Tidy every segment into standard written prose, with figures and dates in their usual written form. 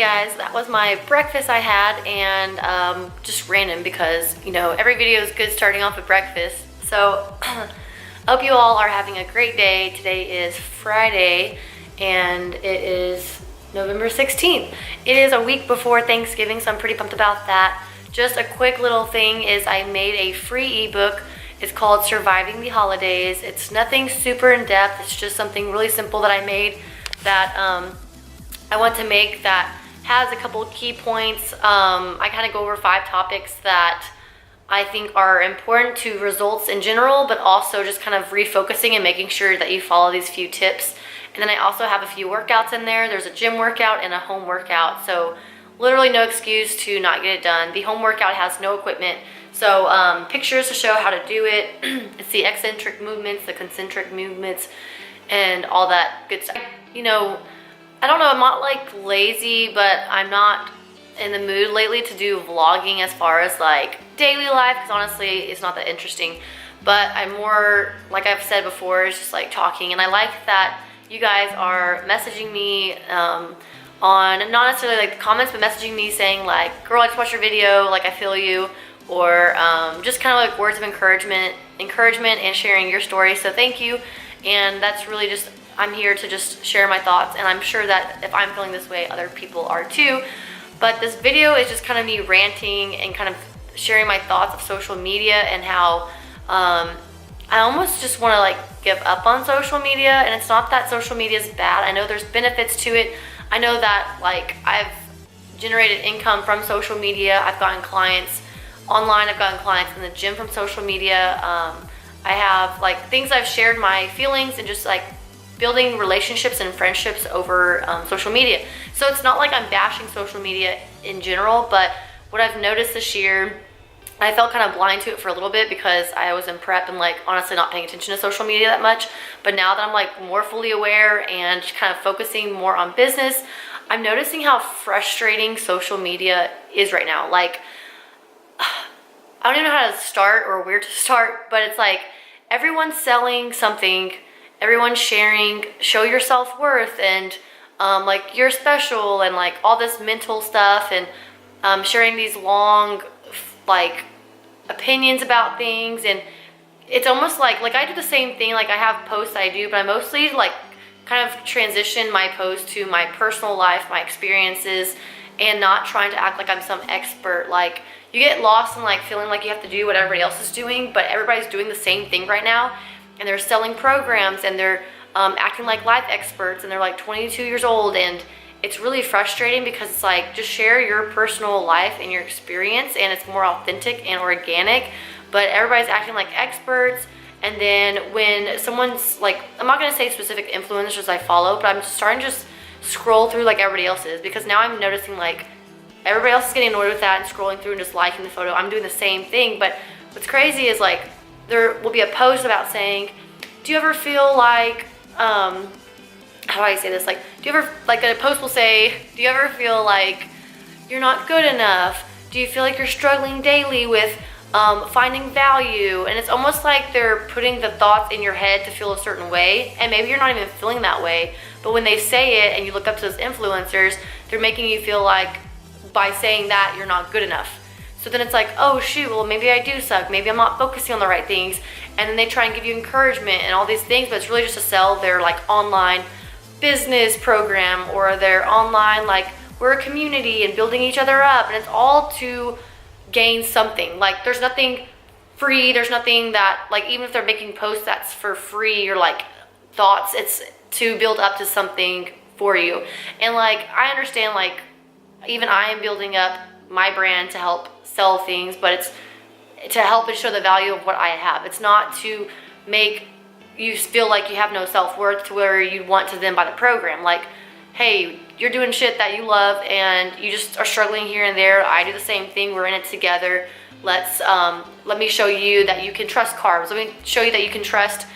guys, that was my breakfast I had, and just random because, you know, every video is good starting off with breakfast. So I hope you all are having a great day. Today is Friday and it is November 16th. It is a week before Thanksgiving, so I'm pretty pumped about that. Just a quick little thing is I made a free ebook. It's called Surviving the Holidays. It's nothing super in depth. It's just something really simple that I made that I want to make that has a couple key points. I kind of go over 5 topics that I think are important to results in general, but also just kind of refocusing and making sure that you follow these few tips. And then I also have a few workouts in there. There's a gym workout and a home workout. So literally no excuse to not get it done. The home workout has no equipment. So pictures to show how to do it. It's the eccentric movements, the concentric movements, and all that good stuff. You know, I don't know, I'm not like lazy, but I'm not in the mood lately to do vlogging as far as like daily life, because honestly it's not that interesting. But I'm more, like I've said before, it's just like talking, and I like that you guys are messaging me on, not necessarily like the comments, but messaging me saying like, girl, I just watched your video, like I feel you, or just kind of like words of encouragement and sharing your story. So thank you. And that's really just, I'm here to just share my thoughts, and I'm sure that if I'm feeling this way, other people are too. But this video is just kind of me ranting and kind of sharing my thoughts of social media and how I almost just want to like give up on social media. And it's not that social media is bad. I know there's benefits to it. I know that like I've generated income from social media. I've gotten clients online. I've gotten clients in the gym from social media. I have like things I've shared my feelings and just like building relationships and friendships over social media. So it's not like I'm bashing social media in general, but what I've noticed this year, I felt kind of blind to it for a little bit because I was in prep and like honestly not paying attention to social media that much. But now that I'm like more fully aware and kind of focusing more on business, I'm noticing how frustrating social media is right now. Like, I don't even know how to start or where to start, but it's like everyone's selling something, everyone's sharing, show your self-worth, and like you're special, and like all this mental stuff, and sharing these long like opinions about things. And it's almost like I do the same thing. Like I have posts I do, but I mostly like kind of transition my posts to my personal life, my experiences, and not trying to act like I'm some expert. Like you get lost in like feeling like you have to do what everybody else is doing, but everybody's doing the same thing right now, and they're selling programs, and they're acting like life experts, and they're like 22 years old. And it's really frustrating because it's like, just share your personal life and your experience, and it's more authentic and organic. But everybody's acting like experts. And then when someone's like, I'm not gonna say specific influencers I follow, but I'm starting to just scroll through like everybody else is, because now I'm noticing like everybody else is getting annoyed with that and scrolling through and just liking the photo. I'm doing the same thing. But what's crazy is like there will be a post about saying, do you ever feel like, how do I say this? Like, do you ever, like a post will say, do you ever feel like you're not good enough? Do you feel like you're struggling daily with finding value? And it's almost like they're putting the thoughts in your head to feel a certain way. And maybe you're not even feeling that way, but when they say it and you look up to those influencers, they're making you feel like by saying that you're not good enough. So then it's like, oh shoot, well maybe I do suck. Maybe I'm not focusing on the right things. And then they try and give you encouragement and all these things, but it's really just to sell their like online business program, or their online like, we're a community and building each other up. And it's all to gain something. Like there's nothing free. There's nothing that like, even if they're making posts that's for free or like thoughts, it's to build up to something for you. And like, I understand like, even I am building up my brand to help sell things, but it's to help and show the value of what I have. It's not to make you feel like you have no self-worth to where you want to then buy the program. Like, hey, you're doing shit that you love and you just are struggling here and there. I do the same thing. We're in it together. Let me show you that you can trust carbs. Let me show you that you can trust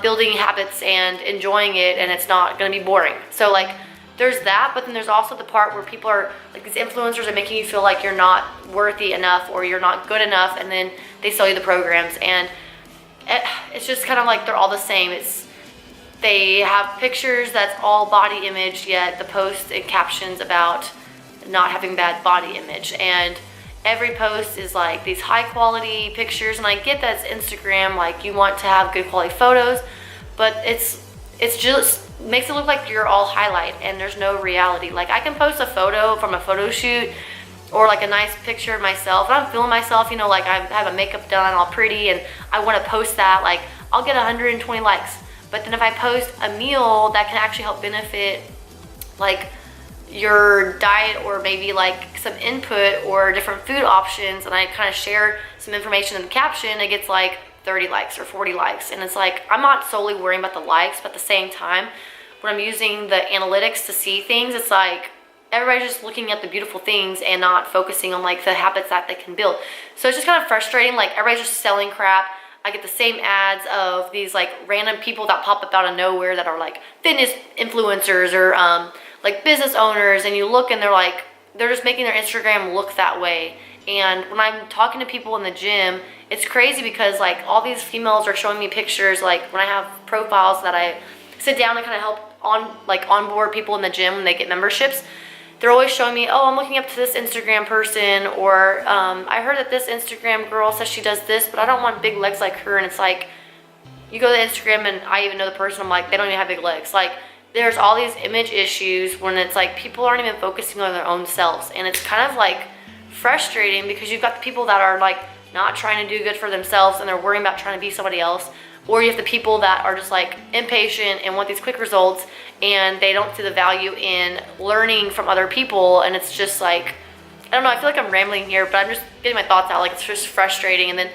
building habits and enjoying it, and it's not gonna be boring. So like, there's that, but then there's also the part where people are like, these influencers are making you feel like you're not worthy enough or you're not good enough, and then they sell you the programs. And it's just kind of like they're all the same. They have pictures that's all body image, yet the posts and captions about not having bad body image. And every post is like these high quality pictures, and I get that it's Instagram, like you want to have good quality photos, but it's just makes it look like you're all highlight and there's no reality. Like I can post a photo from a photo shoot or like a nice picture of myself, and I'm feeling myself, you know, like I have a makeup done all pretty and I want to post that, like I'll get 120 likes. But then if I post a meal that can actually help benefit like your diet, or maybe like some input or different food options, and I kind of share some information in the caption, it gets like 30 likes or 40 likes. And it's like, I'm not solely worrying about the likes, but at the same time, when I'm using the analytics to see things, it's like everybody's just looking at the beautiful things and not focusing on like the habits that they can build. So it's just kind of frustrating. Like everybody's just selling crap. I get the same ads of these like random people that pop up out of nowhere that are like fitness influencers or like business owners, and you look and they're just making their Instagram look that way. And when I'm talking to people in the gym, it's crazy because like all these females are showing me pictures, like when I have profiles that I sit down and kind of help onboard people in the gym when they get memberships, they're always showing me, oh, I'm looking up to this Instagram person, or I heard that this Instagram girl says she does this, but I don't want big legs like her. And it's like, you go to Instagram and I even know the person, I'm like, they don't even have big legs. Like there's all these image issues when it's like people aren't even focusing on their own selves. And it's kind of like frustrating because you've got the people that are like not trying to do good for themselves and they're worrying about trying to be somebody else, or you have the people that are just like impatient and want these quick results and they don't see the value in learning from other people. And it's just like, I don't know, I feel like I'm rambling here, but I'm just getting my thoughts out. Like it's just frustrating. And then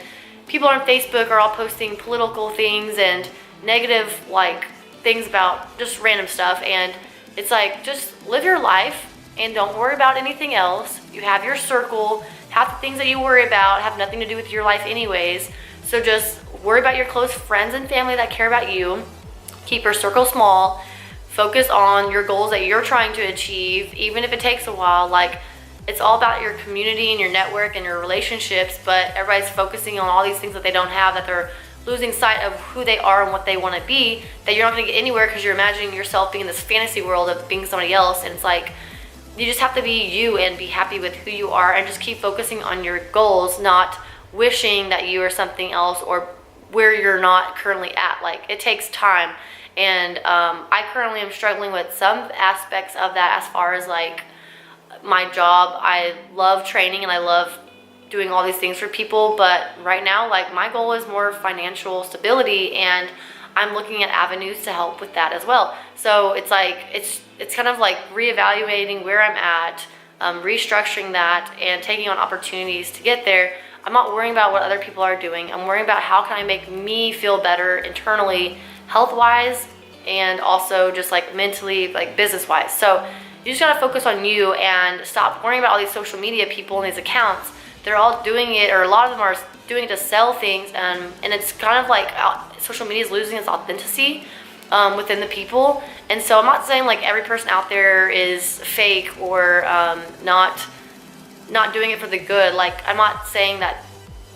people on Facebook are all posting political things and negative like things about just random stuff, and it's like, just live your life and don't worry about anything else. You have your circle. Half the things that you worry about have nothing to do with your life anyways. So just worry about your close friends and family that care about you. Keep your circle small. Focus on your goals that you're trying to achieve, even if it takes a while. Like it's all about your community and your network and your relationships, but everybody's focusing on all these things that they don't have, that they're losing sight of who they are and what they want to be, that you're not going to get anywhere because you're imagining yourself being in this fantasy world of being somebody else. And it's like, you just have to be you and be happy with who you are and just keep focusing on your goals, not wishing that you are something else or where you're not currently at. Like it takes time. And I currently am struggling with some aspects of that as far as like my job. I love training and I love doing all these things for people, but right now like my goal is more financial stability, and I'm looking at avenues to help with that as well. So it's like it's kind of like reevaluating where I'm at, restructuring that and taking on opportunities to get there. I'm not worrying about what other people are doing. I'm worrying about how can I make me feel better internally, health-wise, and also just like mentally, like business-wise. So you just gotta focus on you and stop worrying about all these social media people and these accounts. They're all doing it, or a lot of them are doing it to sell things, and it's kind of like social media is losing its authenticity within the people. And so I'm not saying like every person out there is fake or not doing it for the good. Like I'm not saying that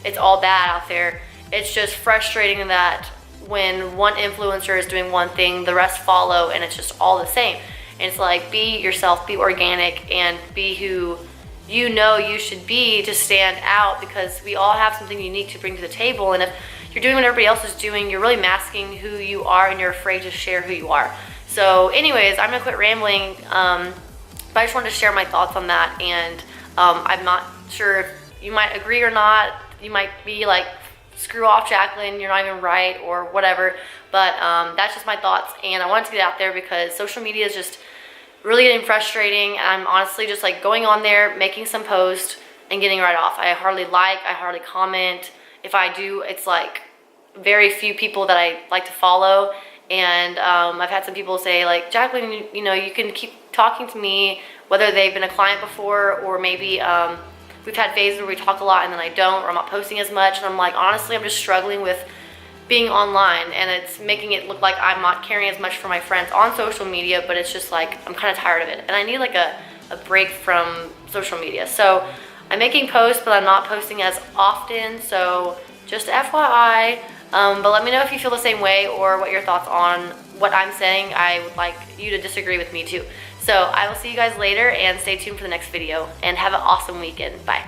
it's all bad out there. It's just frustrating that when one influencer is doing one thing, the rest follow, and it's just all the same. And it's like, be yourself, be organic, and be who you know you should be to stand out, because we all have something unique to bring to the table. And if you're doing what everybody else is doing, you're really masking who you are and you're afraid to share who you are. So anyways, I'm gonna quit rambling, but I just wanted to share my thoughts on that. And I'm not sure if you might agree or not. You might be like, screw off, Jacqueline, you're not even right, or whatever. But that's just my thoughts, and I wanted to get out there because social media is just really getting frustrating. And I'm honestly just like going on there, making some posts and getting right off. I hardly comment. If I do, it's like very few people that I like to follow. And I've had some people say like, Jacqueline, you know, you can keep talking to me, whether they've been a client before or maybe we've had phases where we talk a lot and then I don't, or I'm not posting as much. And I'm like, honestly, I'm just struggling with being online, and it's making it look like I'm not caring as much for my friends on social media, but it's just like, I'm kind of tired of it. And I need like a break from social media. So I'm making posts, but I'm not posting as often. So just FYI, But let me know if you feel the same way or what your thoughts on what I'm saying. I would like you to disagree with me too. So I will see you guys later, and stay tuned for the next video, and have an awesome weekend. Bye.